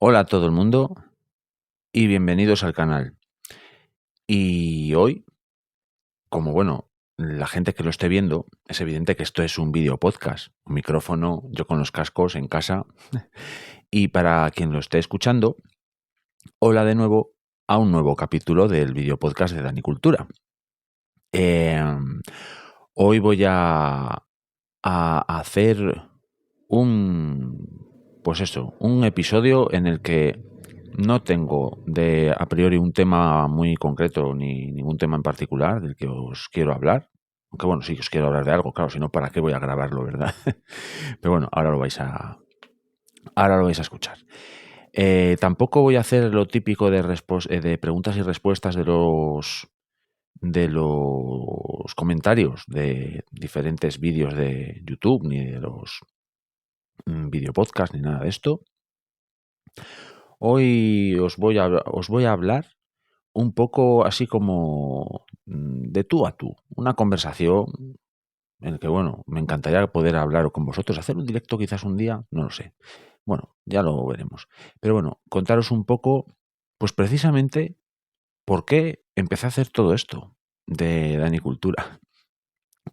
Hola a todo el mundo y bienvenidos al canal. Y hoy, como bueno, la gente que lo esté viendo, es evidente que esto es un vídeo podcast, un micrófono, yo con los cascos en casa. Y para quien lo esté escuchando, hola de nuevo a un nuevo capítulo del vídeo podcast de Dani Cultura. Hoy voy a hacer un episodio en el que no tengo a priori un tema muy concreto ni ningún tema en particular del que os quiero hablar. Aunque bueno, sí que os quiero hablar de algo, claro, si no, ¿para qué voy a grabarlo, verdad? Pero bueno, ahora lo vais a escuchar. Tampoco voy a hacer lo típico de preguntas y respuestas de los comentarios de diferentes vídeos de YouTube, ni de los videopodcast, ni nada de esto. Hoy os voy a hablar un poco así como de tú a tú, una conversación en el que, bueno, me encantaría poder hablar con vosotros, hacer un directo quizás un día, no lo sé. Bueno, ya lo veremos. Pero bueno, contaros un poco, pues precisamente, por qué empecé a hacer todo esto de Danicultura.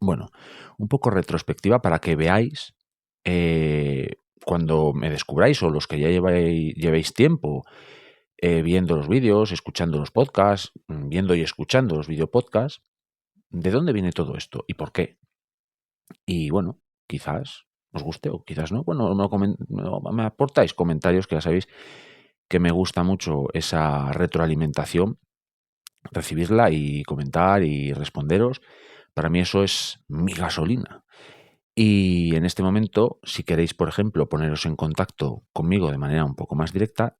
Bueno, un poco retrospectiva para que veáis, cuando me descubráis o los que ya llevéis tiempo viendo los vídeos, escuchando los podcasts, viendo y escuchando los videopodcasts, ¿de dónde viene todo esto y por qué? Y bueno, quizás os guste o quizás no. Bueno, me aportáis comentarios, que ya sabéis que me gusta mucho esa retroalimentación, recibirla y comentar y responderos. Para mí eso es mi gasolina. Y en este momento, si queréis, por ejemplo, poneros en contacto conmigo de manera un poco más directa,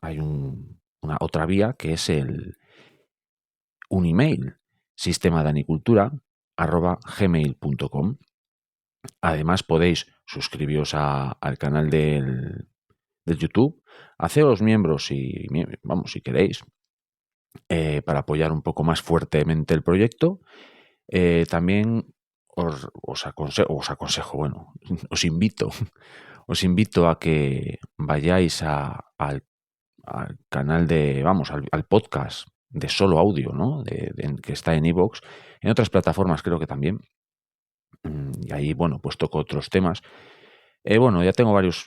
hay una otra vía que es un email, sistemadanicultura@gmail.com. Además, podéis suscribiros al canal del YouTube, haceros miembros si queréis, para apoyar un poco más fuertemente el proyecto. También os aconsejo, bueno, os invito a que vayáis al canal al podcast de solo audio, ¿no? Que está en iVoox, en otras plataformas creo que también. Y ahí, bueno, pues toco otros temas. Bueno, ya tengo varios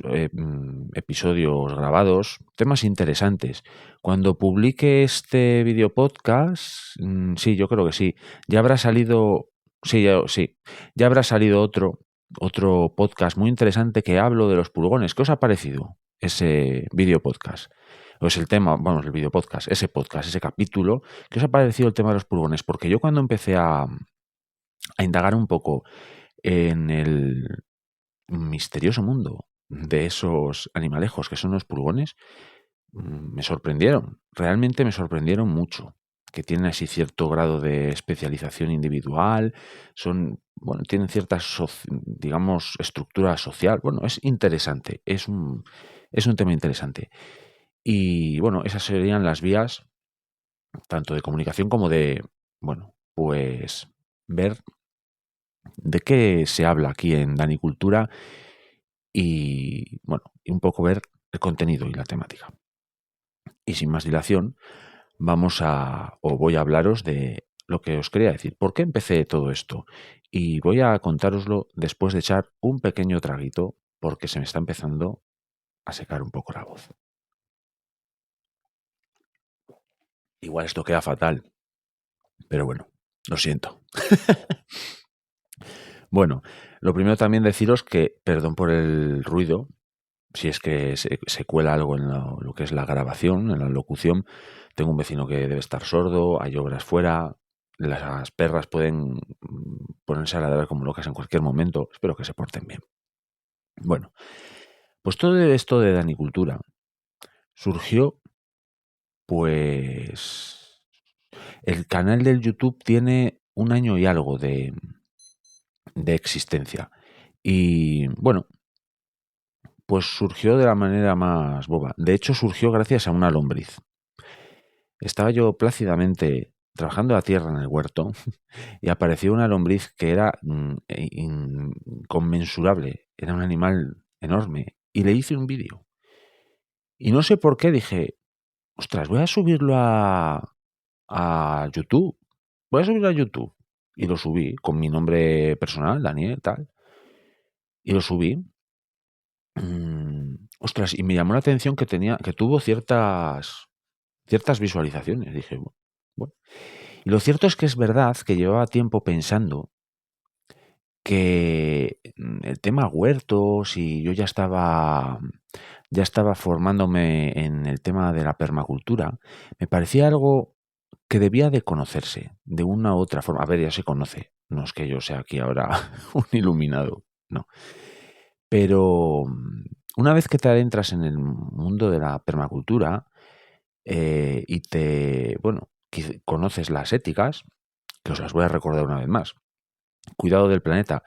episodios grabados, temas interesantes. Cuando publique este video podcast, sí, yo creo que sí, ya habrá salido, ya habrá salido otro podcast muy interesante que hablo de los pulgones. ¿Qué os ha parecido ese video podcast? Pues el tema, vamos, el video podcast, ese capítulo, ¿qué os ha parecido el tema de los pulgones? Porque yo cuando empecé a indagar un poco en el misterioso mundo de esos animalejos que son los pulgones, me sorprendieron, realmente me sorprendieron mucho, que tienen así cierto grado de especialización individual, bueno, tienen cierta, digamos, estructura social. Bueno, es interesante, es un tema interesante. Y bueno, esas serían las vías tanto de comunicación como de, bueno, pues ver de qué se habla aquí en Danicultura y, bueno, y un poco ver el contenido y la temática. Y sin más dilación, voy a hablaros de lo que os quería decir. ¿Por qué empecé todo esto? Y voy a contároslo después de echar un pequeño traguito, porque se me está empezando a secar un poco la voz. Igual esto queda fatal, pero bueno, lo siento. Bueno, lo primero también deciros que, perdón por el ruido, si es que se cuela algo en lo que es la grabación, en la locución. Tengo un vecino que debe estar sordo, hay obras fuera, las perras pueden ponerse a ladrar como locas en cualquier momento. Espero que se porten bien. Bueno, pues todo esto de Danicultura surgió, pues el canal del YouTube tiene un año y algo de existencia. Y bueno, pues surgió de la manera más boba. De hecho, surgió gracias a una lombriz. Estaba yo plácidamente trabajando la tierra en el huerto y apareció una lombriz que era inconmensurable, era un animal enorme y le hice un vídeo. Y no sé por qué dije, ostras, voy a subirlo a YouTube. Voy a subirlo a YouTube. Y lo subí con mi nombre personal, Daniel, tal. Y lo subí. Ostras, y me llamó la atención que tuvo ciertas visualizaciones. Dije, bueno. Y lo cierto es que es verdad que llevaba tiempo pensando que el tema huertos y yo ya estaba formándome en el tema de la permacultura, me parecía algo que debía de conocerse de una u otra forma. A ver, ya se conoce, no es que yo sea aquí ahora un iluminado, no. Pero una vez que te adentras en el mundo de la permacultura y bueno, conoces las éticas, que os las voy a recordar una vez más: cuidado del planeta,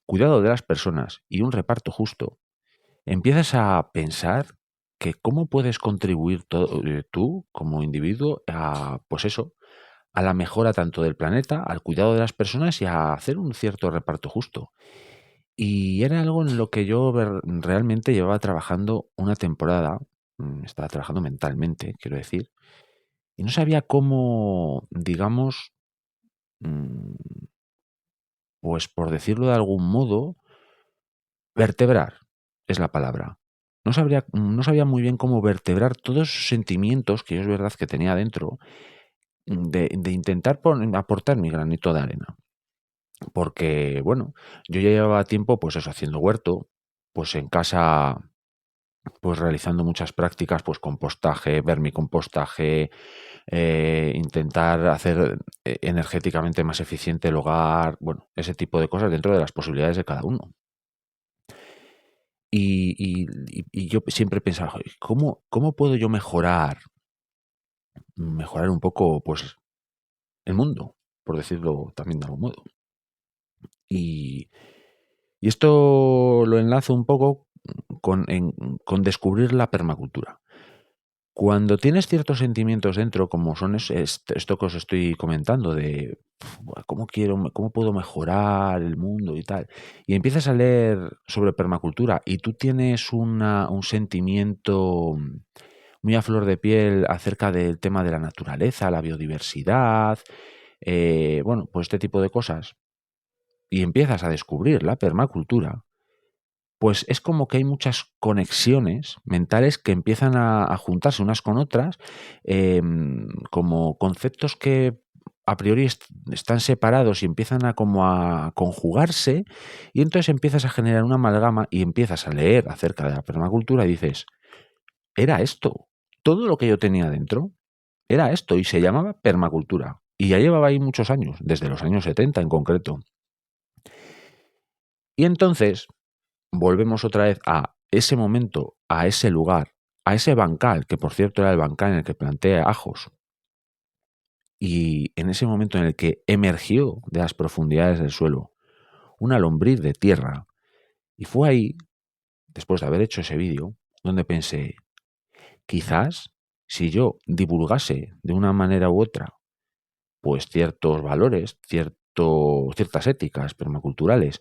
cuidado de las personas y un reparto justo, empiezas a pensar que cómo puedes contribuir tú como individuo pues eso, a la mejora tanto del planeta, al cuidado de las personas y a hacer un cierto reparto justo. Y era algo en lo que yo realmente llevaba trabajando una temporada, estaba trabajando mentalmente, quiero decir, y no sabía cómo, digamos, mm, pues por decirlo de algún modo, vertebrar es la palabra. No sabía muy bien cómo vertebrar todos esos sentimientos que yo es verdad que tenía dentro, de intentar aportar mi granito de arena. Porque, bueno, yo ya llevaba tiempo, pues eso, haciendo huerto, pues en casa, pues realizando muchas prácticas, pues compostaje, vermicompostaje, intentar hacer energéticamente más eficiente el hogar, bueno, ese tipo de cosas dentro de las posibilidades de cada uno. Y yo siempre pensaba, "Joder, ¿cómo puedo yo mejorar un poco, pues, el mundo, por decirlo también de algún modo?". Y, y esto lo enlazo un poco con descubrir la permacultura. Cuando tienes ciertos sentimientos dentro, como son esto que os estoy comentando, de "Buah, cómo puedo mejorar el mundo y tal", y empiezas a leer sobre permacultura y tú tienes un sentimiento muy a flor de piel acerca del tema de la naturaleza, la biodiversidad, bueno, pues este tipo de cosas, y empiezas a descubrir la permacultura, pues es como que hay muchas conexiones mentales que empiezan a juntarse unas con otras, como conceptos que a priori están separados y empiezan como a conjugarse, y entonces empiezas a generar una amalgama y empiezas a leer acerca de la permacultura y dices, era esto, todo lo que yo tenía dentro era esto, y se llamaba permacultura. Y ya llevaba ahí muchos años, desde los años 70 en concreto. Y entonces volvemos otra vez a ese momento, a ese lugar, a ese bancal, que por cierto era el bancal en el que planté ajos, y en ese momento en el que emergió de las profundidades del suelo una lombriz de tierra, y fue ahí, después de haber hecho ese vídeo, donde pensé, quizás si yo divulgase de una manera u otra, pues ciertos valores, ciertas éticas permaculturales,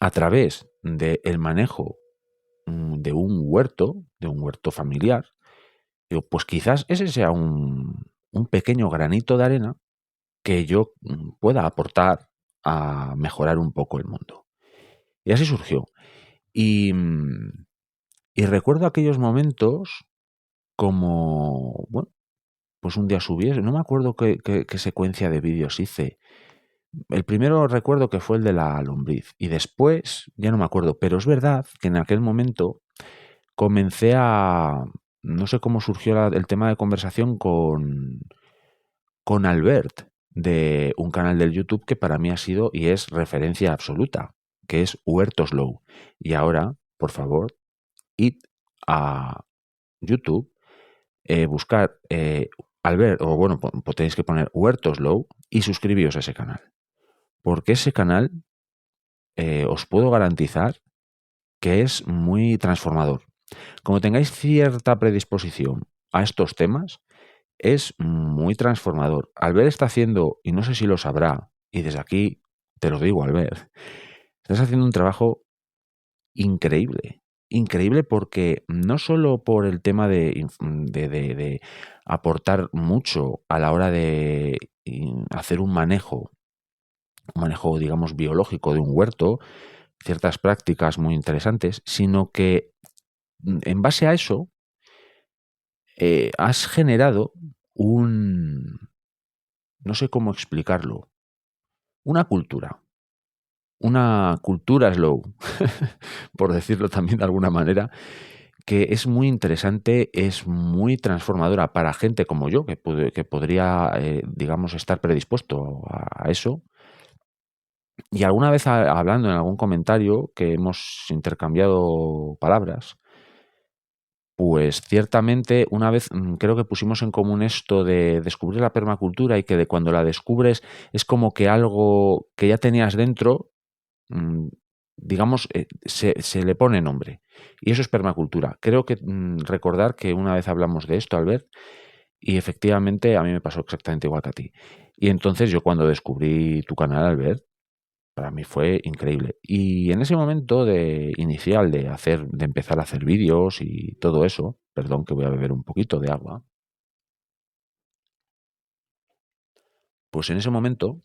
a través del manejo de un huerto familiar, digo, pues quizás ese sea un pequeño granito de arena que yo pueda aportar a mejorar un poco el mundo. Y así surgió. Y, y recuerdo aquellos momentos como, bueno, pues un día subí, no me acuerdo qué secuencia de vídeos hice. El primero recuerdo que fue el de la lombriz y después ya no me acuerdo, pero es verdad que en aquel momento comencé no sé cómo surgió el tema de conversación con Albert, de un canal del YouTube que para mí ha sido y es referencia absoluta, que es Huertoslow. Y ahora, por favor, id a YouTube, buscar Albert, o bueno, tenéis que poner Huertoslow y suscribíos a ese canal. Porque ese canal os puedo garantizar que es muy transformador. Como tengáis cierta predisposición a estos temas, es muy transformador. Albert está haciendo, y no sé si lo sabrá, y desde aquí te lo digo, Albert, estás haciendo un trabajo increíble. increíble porque no solo por el tema de aportar mucho a la hora de hacer un manejo, digamos, biológico de un huerto, ciertas prácticas muy interesantes, sino que en base a eso has generado no sé cómo explicarlo, una cultura slow, por decirlo también de alguna manera, que es muy interesante, es muy transformadora para gente como yo, que podría, digamos, estar predispuesto a eso. Y alguna vez hablando en algún comentario que hemos intercambiado palabras, pues ciertamente una vez creo que pusimos en común esto de descubrir la permacultura y que de cuando la descubres es como que algo que ya tenías dentro, mm, digamos, se le pone nombre. Y eso es permacultura. Creo que recordar que una vez hablamos de esto, Albert, y efectivamente a mí me pasó exactamente igual que a ti. Y entonces yo cuando descubrí tu canal, Albert, para mí fue increíble. Y en ese momento inicial de empezar a hacer vídeos y todo eso, perdón que voy a beber un poquito de agua, pues en ese momento,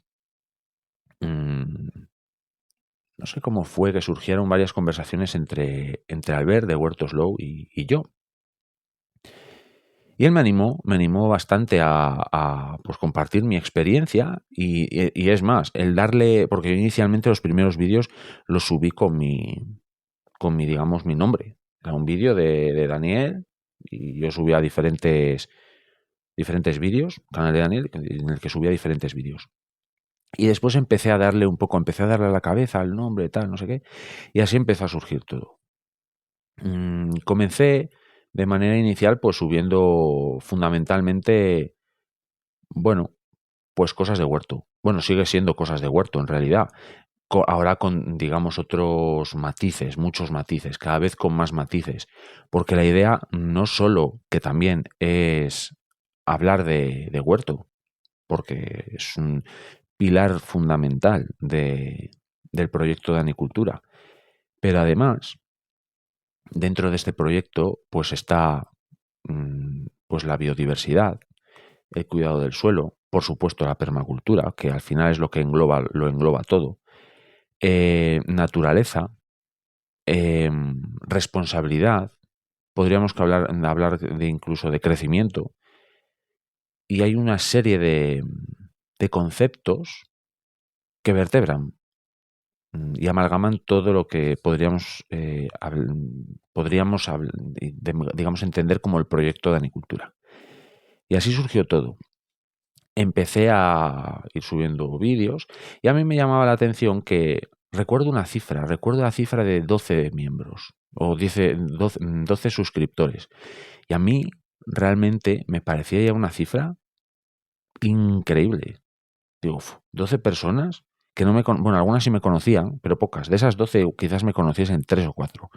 mm, no sé cómo fue que surgieron varias conversaciones entre Albert de Huertos Low y yo. Y él me animó bastante pues compartir mi experiencia y es más, el darle, porque yo inicialmente los primeros vídeos los subí digamos, mi nombre. Era un vídeo de Daniel y yo subía diferentes vídeos, canal de Daniel, en el que subía diferentes vídeos. Y después empecé a darle a la cabeza al nombre, tal, no sé qué, y así empezó a surgir todo. Comencé de manera inicial pues subiendo fundamentalmente, bueno, pues cosas de huerto. Bueno, sigue siendo cosas de huerto en realidad. Ahora con, digamos, otros matices, muchos matices, cada vez con más matices, porque la idea no solo que también es hablar de huerto, porque es un pilar fundamental del proyecto de anicultura, pero además, dentro de este proyecto, pues está pues la biodiversidad, el cuidado del suelo, por supuesto la permacultura, que al final es lo que lo engloba todo, naturaleza, responsabilidad, podríamos hablar de incluso de crecimiento, y hay una serie de conceptos que vertebran y amalgaman todo lo que digamos, entender como el proyecto de anicultura. Y así surgió todo. Empecé a ir subiendo vídeos y a mí me llamaba la atención que recuerdo la cifra de 12 miembros o 12 suscriptores. Y a mí realmente me parecía ya una cifra increíble. Digo, 12 personas que no bueno, algunas sí me conocían, pero pocas. De esas 12 quizás me conociesen 3 o 4.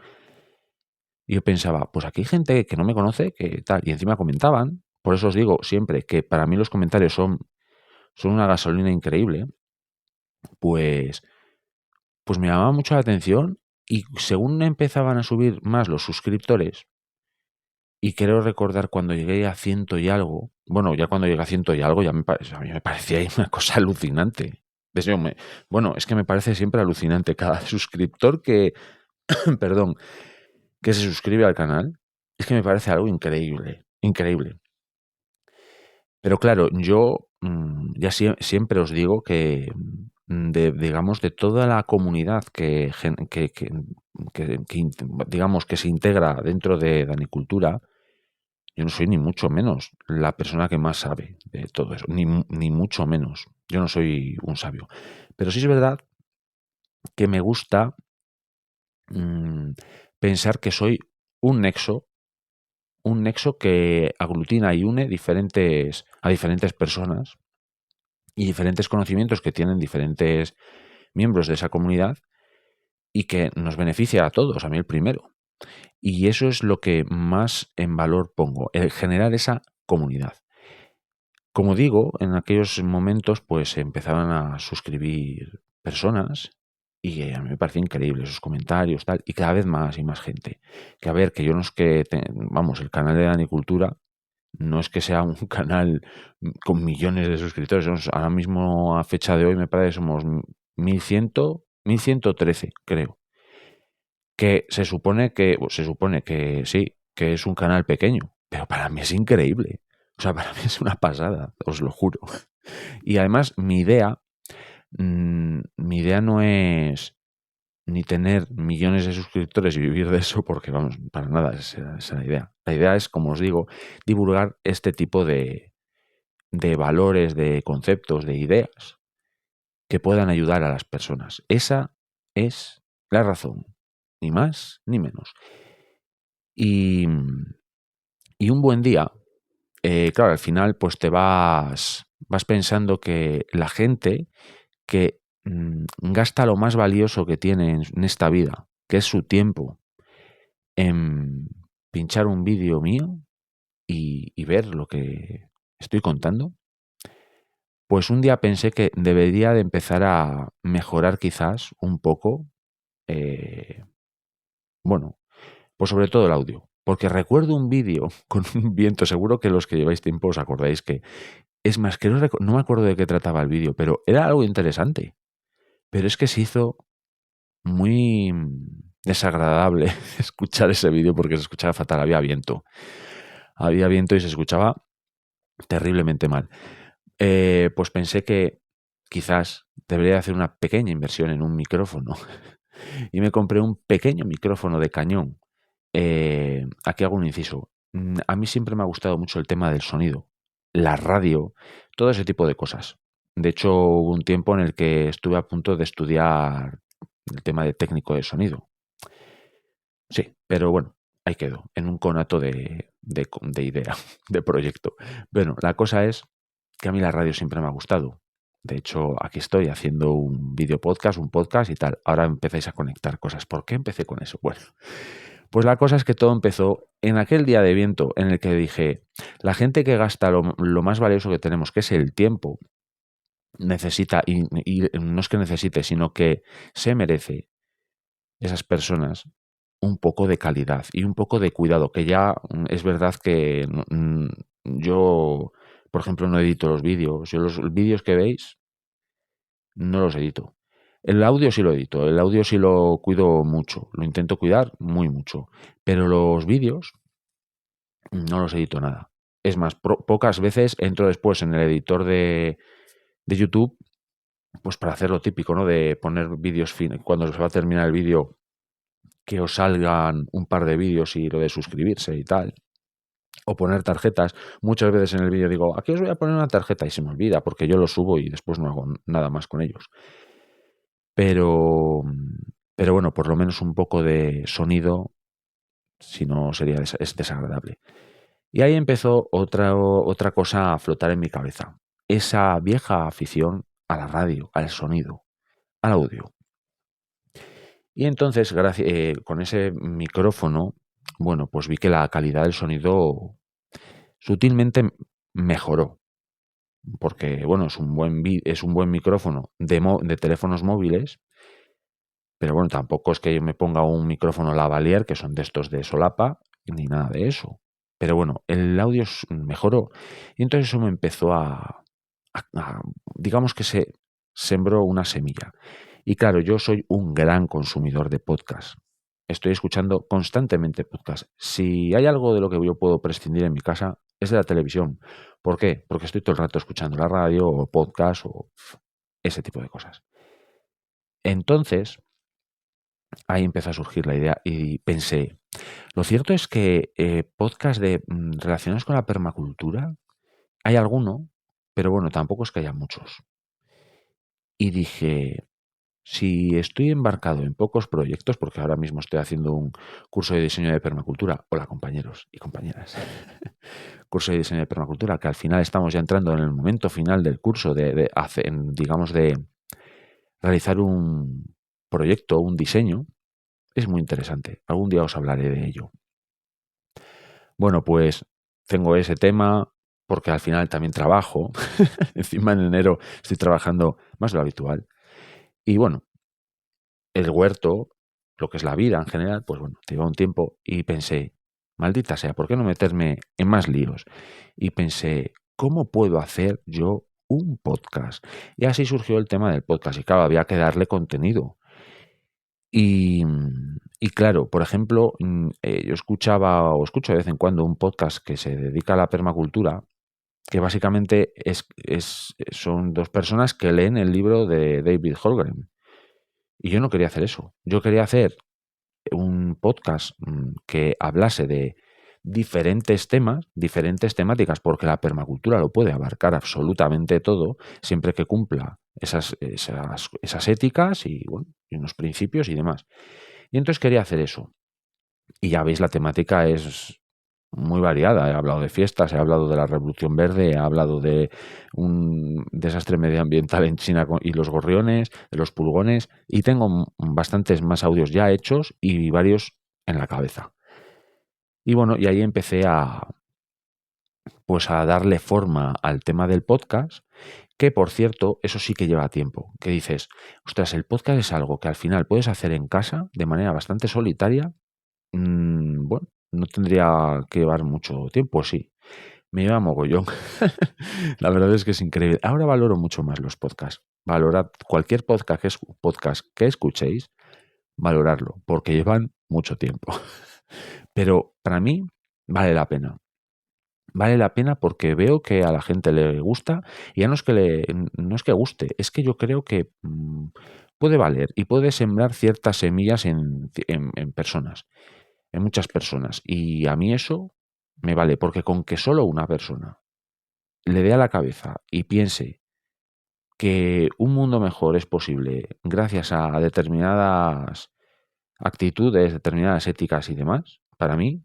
Y yo pensaba, pues aquí hay gente que no me conoce, que tal, y encima comentaban. Por eso os digo siempre que para mí los comentarios son una gasolina increíble. Pues, pues me llamaba mucho la atención y según empezaban a subir más los suscriptores, y creo recordar cuando llegué a ciento y algo, bueno, ya cuando llegué a ciento y algo, a mí me parecía ahí una cosa alucinante. Bueno, es que me parece siempre alucinante cada suscriptor perdón, que se suscribe al canal, es que me parece algo increíble, increíble. Pero claro, yo ya siempre os digo que, digamos, de toda la comunidad digamos, que se integra dentro de Danicultura, yo no soy ni mucho menos la persona que más sabe de todo eso, ni mucho menos. Yo no soy un sabio. Pero sí es verdad que me gusta mm, pensar que soy un nexo, un nexo que aglutina y une a diferentes personas y diferentes conocimientos que tienen diferentes miembros de esa comunidad y que nos beneficia a todos, a mí el primero. Y eso es lo que más en valor pongo, el generar esa comunidad. Como digo, en aquellos momentos pues se empezaban a suscribir personas Y a mí me parece increíble esos comentarios, tal, y cada vez más y más gente. Que a ver, que yo no es que, vamos, el canal de Dani Cultura no es que sea un canal con millones de suscriptores. Ahora mismo, a fecha de hoy, me parece que somos 1113, creo. Que se supone que sí, que es un canal pequeño, pero para mí es increíble. O sea, para mí es una pasada, os lo juro. Y además, mi idea no es ni tener millones de suscriptores y vivir de eso, porque vamos, para nada esa es la idea. La idea es, como os digo, divulgar este tipo de valores, de conceptos, de ideas que puedan ayudar a las personas. Esa es la razón, ni más ni menos. Y, y un buen día, claro, al final pues te vas pensando que la gente que gasta lo más valioso que tiene en esta vida, que es su tiempo, en pinchar un vídeo mío y ver lo que estoy contando, pues un día pensé que debería de empezar a mejorar quizás un poco, eh, bueno, pues sobre todo el audio. Porque recuerdo un vídeo con un viento, seguro que los que lleváis tiempo os acordáis que, es más, que no me acuerdo de qué trataba el vídeo, pero era algo interesante. Pero es que se hizo muy desagradable escuchar ese vídeo porque se escuchaba fatal, había viento. Había viento y se escuchaba terriblemente mal. Pues pensé que quizás debería hacer una pequeña inversión en un micrófono y me compré un pequeño micrófono de cañón. Aquí hago un inciso. A mí siempre me ha gustado mucho el tema del sonido, la radio, todo ese tipo de cosas. De hecho, hubo un tiempo en el que estuve a punto de estudiar el tema de técnico de sonido. Sí, pero bueno, ahí quedó, en un conato de idea, de proyecto. Bueno, la cosa es que a mí la radio siempre me ha gustado. De hecho, aquí estoy haciendo un video podcast, un podcast y tal. Ahora empezáis a conectar cosas. ¿Por qué empecé con eso? Bueno, pues la cosa es que todo empezó en aquel día de viento en el que dije, la gente que gasta lo más valioso que tenemos, que es el tiempo, necesita, y no es que necesite, sino que se merece esas personas un poco de calidad y un poco de cuidado, que ya es verdad que yo, por ejemplo, no edito los vídeos. Yo los vídeos que veis no los edito. El audio sí lo edito, el audio sí lo cuido mucho, lo intento cuidar muy mucho, pero los vídeos no los edito nada. Es más, pocas veces entro después en el editor de YouTube, pues para hacer lo típico, ¿no? De poner vídeos cuando se va a terminar el vídeo, que os salgan un par de vídeos y lo de suscribirse y tal. O poner tarjetas. Muchas veces en el vídeo digo, aquí os voy a poner una tarjeta y se me olvida porque yo lo subo y después no hago nada más con ellos. Pero, pero bueno, por lo menos un poco de sonido, si no sería es desagradable. Y ahí empezó otra cosa a flotar en mi cabeza. Esa vieja afición a la radio, al sonido, al audio. Y entonces, con ese micrófono, bueno, pues vi que la calidad del sonido sutilmente mejoró. Porque, bueno, es un buen micrófono de teléfonos móviles, pero bueno, tampoco es que yo me ponga un micrófono lavalier, que son de estos de solapa, ni nada de eso. Pero bueno, el audio mejoró. Y entonces eso me empezó digamos que se sembró una semilla. Y claro, yo soy un gran consumidor de podcast. Estoy escuchando constantemente podcast. Si hay algo de lo que yo puedo prescindir en mi casa, es de la televisión. ¿Por qué? Porque estoy todo el rato escuchando la radio o podcast o ese tipo de cosas. Entonces, ahí empezó a surgir la idea y pensé, lo cierto es que podcast relacionados con la permacultura, hay alguno, pero bueno, tampoco es que haya muchos. Y dije, si estoy embarcado en pocos proyectos, porque ahora mismo estoy haciendo un curso de diseño de permacultura, hola compañeros y compañeras, curso de diseño de permacultura, que al final estamos ya entrando en el momento final del curso digamos, de realizar un proyecto, un diseño, es muy interesante. Algún día os hablaré de ello. Bueno, pues tengo ese tema porque al final también trabajo. Encima en enero estoy trabajando más de lo habitual. Y bueno, el huerto, lo que es la vida en general, pues bueno, te lleva un tiempo y pensé, maldita sea, ¿por qué no meterme en más líos? Y pensé, ¿cómo puedo hacer yo un podcast? Y así surgió el tema del podcast y claro, había que darle contenido. Y claro, por ejemplo, yo escuchaba o escucho de vez en cuando un podcast que se dedica a la permacultura, que básicamente son dos personas que leen el libro de David Holmgren. Y yo no quería hacer eso. Yo quería hacer un podcast que hablase de diferentes temas, diferentes temáticas, porque la permacultura lo puede abarcar absolutamente todo, siempre que cumpla esas éticas y, bueno, y unos principios y demás. Y entonces quería hacer eso. Y ya veis, la temática es muy variada. He hablado de fiestas, he hablado de la Revolución Verde, he hablado de un desastre medioambiental en China y los gorriones, de los pulgones, y tengo bastantes más audios ya hechos y varios en la cabeza. Y bueno, y ahí empecé pues a darle forma al tema del podcast, que por cierto, eso sí que lleva tiempo. Que dices, ostras, el podcast es algo que al final puedes hacer en casa de manera bastante solitaria. Bueno, no tendría que llevar mucho tiempo, sí. Me lleva mogollón. La verdad es que es increíble. Ahora valoro mucho más los podcasts. Valorad cualquier podcast que escuchéis, valorarlo, porque llevan mucho tiempo. Pero para mí vale la pena. Vale la pena porque veo que a la gente le gusta y ya no es que guste, es que yo creo que puede valer y puede sembrar ciertas semillas en personas, en muchas personas. Y a mí eso me vale, porque con que solo una persona le dé a la cabeza y piense que un mundo mejor es posible gracias a determinadas actitudes, determinadas éticas y demás, para mí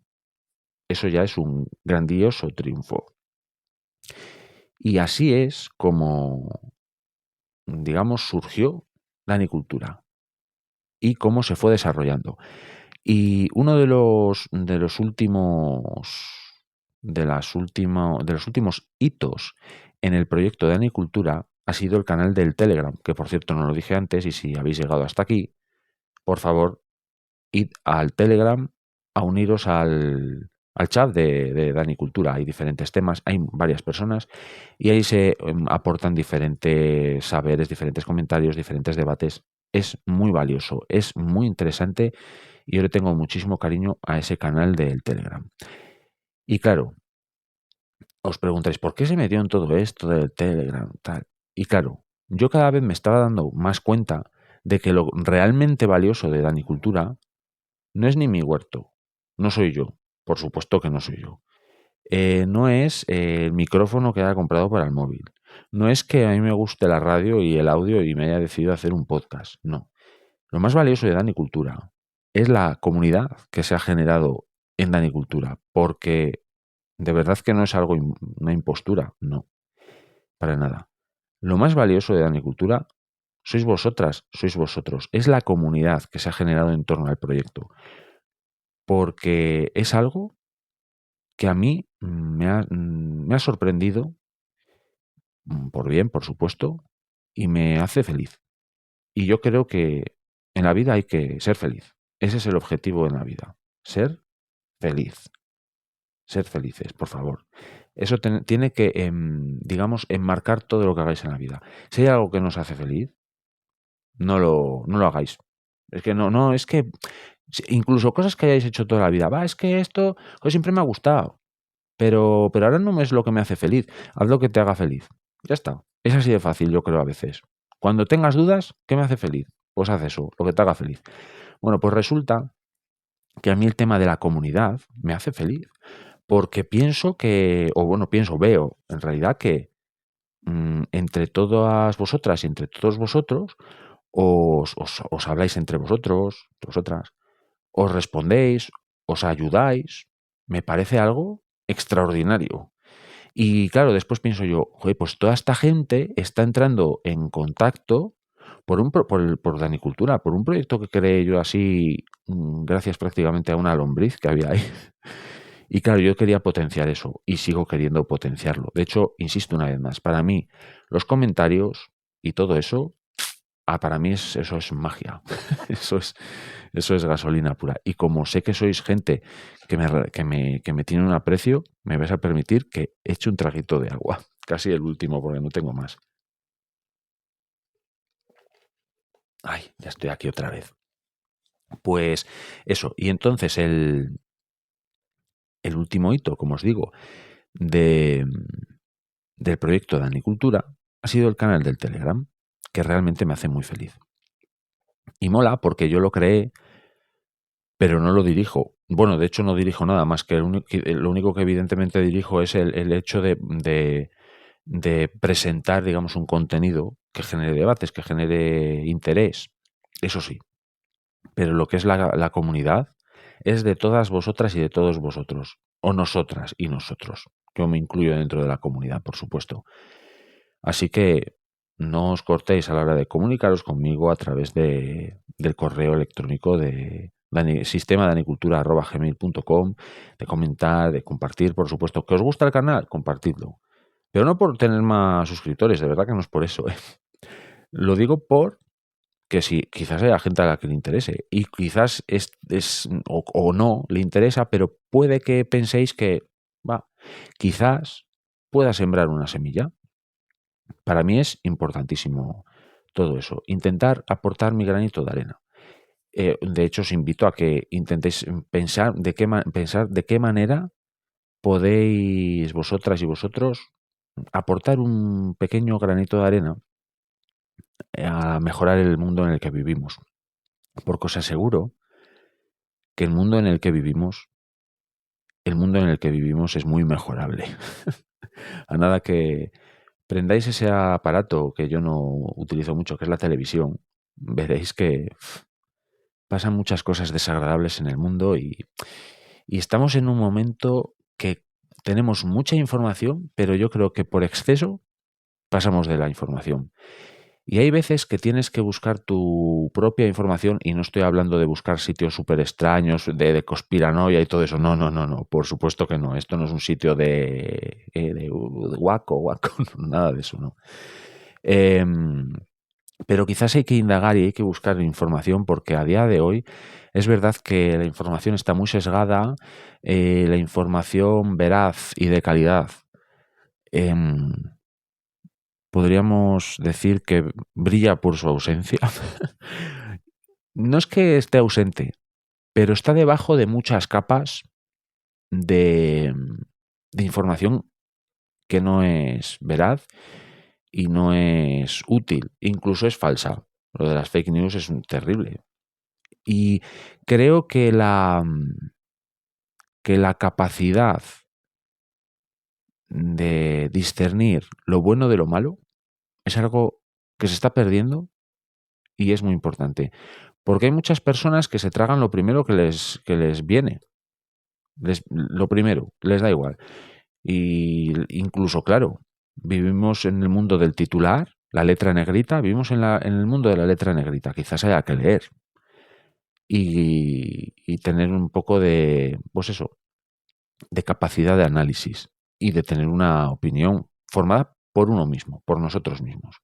eso ya es un grandioso triunfo. Y así es como, digamos, surgió la anicultura y cómo se fue desarrollando. Y uno de los últimos hitos en el proyecto de anicultura ha sido el canal del Telegram, que por cierto no lo dije antes, y si habéis llegado hasta aquí, por favor, id al Telegram a uniros al chat de Danicultura. Hay diferentes temas, hay varias personas y ahí se aportan diferentes saberes, diferentes comentarios, diferentes debates. Es muy valioso, es muy interesante y yo le tengo muchísimo cariño a ese canal del Telegram. Y claro, os preguntáis, ¿por qué se metió en todo esto del Telegram? Tal? Y claro, yo cada vez me estaba dando más cuenta de que lo realmente valioso de Danicultura no es ni mi huerto, no soy yo, por supuesto que no soy yo. No es el micrófono que haya comprado para el móvil. No es que a mí me guste la radio y el audio y me haya decidido hacer un podcast. No. Lo más valioso de Danicultura es la comunidad que se ha generado en Danicultura, porque de verdad que no es algo, una impostura, no, para nada. Lo más valioso de Danicultura sois vosotras, sois vosotros. Es la comunidad que se ha generado en torno al proyecto, porque es algo que a mí me ha sorprendido, por bien, por supuesto, y me hace feliz. Y yo creo que en la vida hay que ser feliz. Ese es el objetivo en la vida. Ser feliz. Ser felices, por favor. Eso tiene que, digamos, enmarcar todo lo que hagáis en la vida. Si hay algo que nos hace feliz, no lo hagáis. Es que no, es que incluso cosas que hayáis hecho toda la vida. Es que esto pues, siempre me ha gustado. Pero ahora no es lo que me hace feliz. Haz lo que te haga feliz. Ya está. Es así de fácil, yo creo, a veces. Cuando tengas dudas, ¿qué me hace feliz? Pues haz eso, lo que te haga feliz. Bueno, pues resulta que a mí el tema de la comunidad me hace feliz. Porque pienso que, o bueno, veo en realidad que entre todas vosotras y entre todos vosotros, os habláis entre vosotros, vosotras, os respondéis, os ayudáis. Me parece algo extraordinario. Y claro, después pienso yo, joder, pues toda esta gente está entrando en contacto por Danicultura, por un proyecto que creé yo así, gracias prácticamente a una lombriz que había ahí. Y claro, yo quería potenciar eso y sigo queriendo potenciarlo. De hecho, insisto una vez más, para mí los comentarios y todo eso para mí eso es magia. Eso es gasolina pura. Y como sé que sois gente que me tiene un aprecio, me vais a permitir que eche un traguito de agua. Casi el último, porque no tengo más. Ay, ya estoy aquí otra vez. Pues eso. Y entonces el último hito, como os digo, de, del proyecto de Anicultura ha sido el canal del Telegram, que realmente me hace muy feliz. Y mola porque yo lo creé, pero no lo dirijo. Bueno, de hecho no dirijo nada más que lo único que evidentemente dirijo es el hecho de presentar, digamos, un contenido que genere debates, que genere interés. Eso sí. Pero lo que es la comunidad es de todas vosotras y de todos vosotros. O nosotras y nosotros. Yo me incluyo dentro de la comunidad, por supuesto. Así que no os cortéis a la hora de comunicaros conmigo a través del correo electrónico de sistema-de-anicultura@gmail.com, de comentar, de compartir, por supuesto. ¿Que os gusta el canal? Compartidlo. Pero no por tener más suscriptores, de verdad que no es por eso. Lo digo por que si quizás haya gente a la que le interese y quizás o no le interesa, pero puede que penséis que quizás pueda sembrar una semilla. Para mí es importantísimo todo eso. Intentar aportar mi granito de arena. De hecho, os invito a que intentéis pensar de qué manera podéis vosotras y vosotros aportar un pequeño granito de arena a mejorar el mundo en el que vivimos. Porque os aseguro que el mundo en el que vivimos es muy mejorable. A nada que prendáis ese aparato que yo no utilizo mucho, que es la televisión, veréis que pasan muchas cosas desagradables en el mundo y estamos en un momento que tenemos mucha información, pero yo creo que por exceso pasamos de la información. Y hay veces que tienes que buscar tu propia información y no estoy hablando de buscar sitios súper extraños, de conspiranoia y todo eso. No, no, no, no, por supuesto que no. Esto no es un sitio de guaco, nada de eso, no. Pero quizás hay que indagar y hay que buscar información porque a día de hoy es verdad que la información está muy sesgada, la información veraz y de calidad. Podríamos decir que brilla por su ausencia. No es que esté ausente, pero está debajo de muchas capas de, de información que no es veraz y no es útil, incluso es falsa. Lo de las fake news es terrible. Y creo que la capacidad de discernir lo bueno de lo malo es algo que se está perdiendo y es muy importante. Porque hay muchas personas que se tragan lo primero que les viene. Lo primero, les da igual. Y incluso, claro, vivimos en el mundo del titular, la letra negrita, vivimos en el mundo de la letra negrita. Quizás haya que leer y tener un poco de, pues eso, de capacidad de análisis y de tener una opinión formada por uno mismo, por nosotros mismos.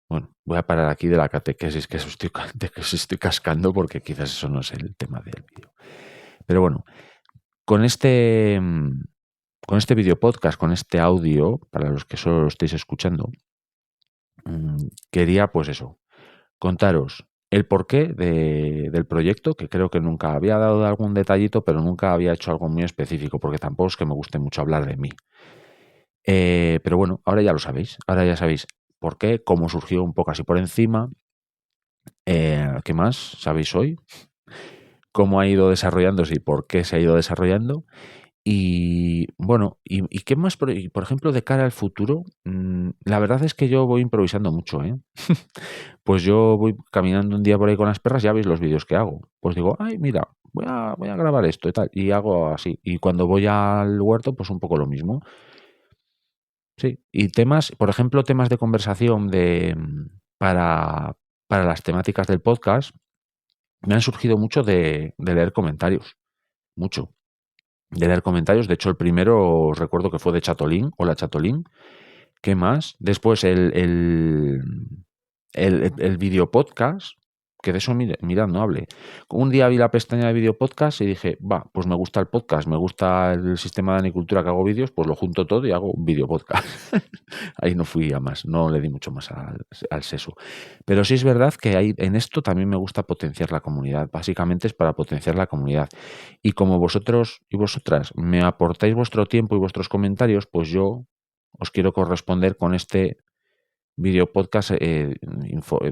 Bueno, voy a parar aquí de la catequesis que os estoy cascando porque quizás eso no es el tema del vídeo. Pero bueno, con este video podcast, con este audio, para los que solo lo estéis escuchando, quería pues eso, contaros el porqué del proyecto, que creo que nunca había dado algún detallito, pero nunca había hecho algo muy específico, porque tampoco es que me guste mucho hablar de mí. Pero bueno, ahora ya lo sabéis, ahora ya sabéis por qué, cómo surgió un poco así por encima. ¿Qué más sabéis hoy? ¿Cómo ha ido desarrollándose y por qué se ha ido desarrollando? Y bueno, ¿y qué más? Por ejemplo, de cara al futuro, la verdad es que yo voy improvisando mucho, ¿eh? Pues yo voy caminando un día por ahí con las perras, ya veis los vídeos que hago. Pues digo, ay, mira, voy a grabar esto y tal. Y hago así. Y cuando voy al huerto, pues un poco lo mismo. Sí. Y temas, por ejemplo, temas de conversación para las temáticas del podcast, me han surgido mucho de leer comentarios. Mucho. De leer comentarios. De hecho, el primero os recuerdo que fue de Chatolín. Hola, Chatolín. ¿Qué más? Después el video podcast, que de eso mirad, no hable. Un día vi la pestaña de video podcast y dije, va, pues me gusta el podcast, me gusta el sistema de Anicultura que hago vídeos, pues lo junto todo y hago un video podcast. Ahí no fui a más, no le di mucho más al seso. Pero sí es verdad que en esto también me gusta potenciar la comunidad. Básicamente es para potenciar la comunidad. Y como vosotros y vosotras me aportáis vuestro tiempo y vuestros comentarios, pues yo os quiero corresponder con este video podcast,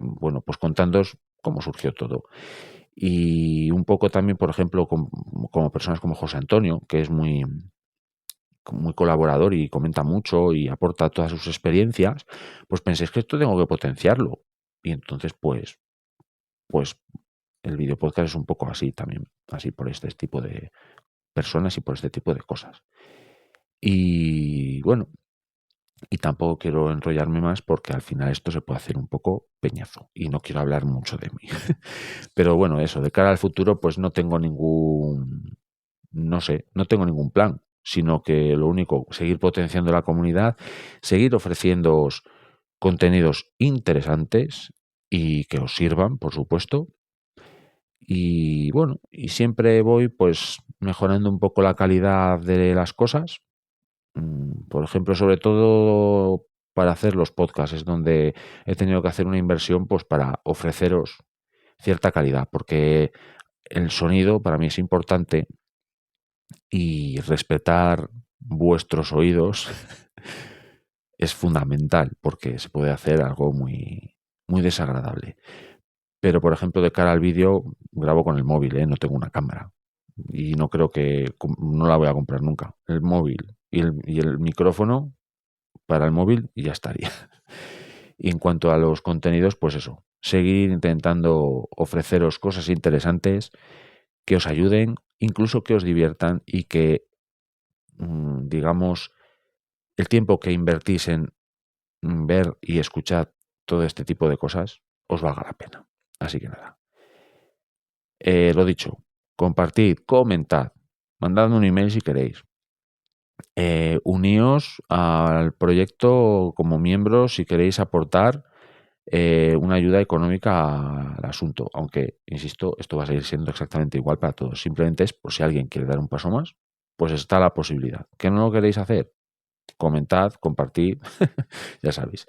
bueno, pues contándoos cómo surgió todo. Y un poco también, por ejemplo, como personas como José Antonio, que es muy colaborador y comenta mucho y aporta todas sus experiencias, pues penséis que esto tengo que potenciarlo. Y entonces, pues el video podcast es un poco así también, así por este tipo de personas y por este tipo de cosas. Y bueno, y tampoco quiero enrollarme más porque al final esto se puede hacer un poco peñazo y no quiero hablar mucho de mí. Pero bueno, eso, de cara al futuro, pues no tengo no tengo ningún plan, sino que lo único, seguir potenciando la comunidad, seguir ofreciéndoos contenidos interesantes y que os sirvan, por supuesto. Y bueno, y siempre voy pues mejorando un poco la calidad de las cosas. Por ejemplo, sobre todo para hacer los podcasts, es donde he tenido que hacer una inversión pues para ofreceros cierta calidad, porque el sonido para mí es importante y respetar vuestros oídos es fundamental, porque se puede hacer algo muy desagradable. Pero, por ejemplo, de cara al vídeo, grabo con el móvil, no tengo una cámara. Y no creo no la voy a comprar nunca. El móvil y el micrófono para el móvil y ya estaría. Y en cuanto a los contenidos, pues eso, seguir intentando ofreceros cosas interesantes que os ayuden, incluso que os diviertan y que, digamos, el tiempo que invertís en ver y escuchar todo este tipo de cosas os valga la pena. Así que nada. Lo dicho, compartid, comentad, mandadme un email si queréis. Uníos al proyecto como miembros si queréis aportar una ayuda económica al asunto. Aunque, insisto, esto va a seguir siendo exactamente igual para todos. Simplemente es por si alguien quiere dar un paso más, pues está la posibilidad. ¿Que no lo queréis hacer? Comentad, compartid, ya sabéis.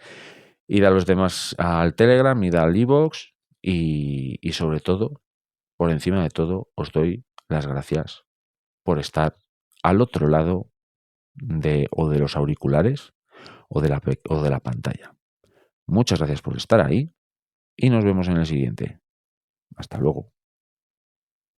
Id a los demás al Telegram, id al iVoox y sobre todo, por encima de todo, os doy las gracias por estar al otro lado o de los auriculares o de la pantalla. Muchas gracias por estar ahí y nos vemos en el siguiente. Hasta luego.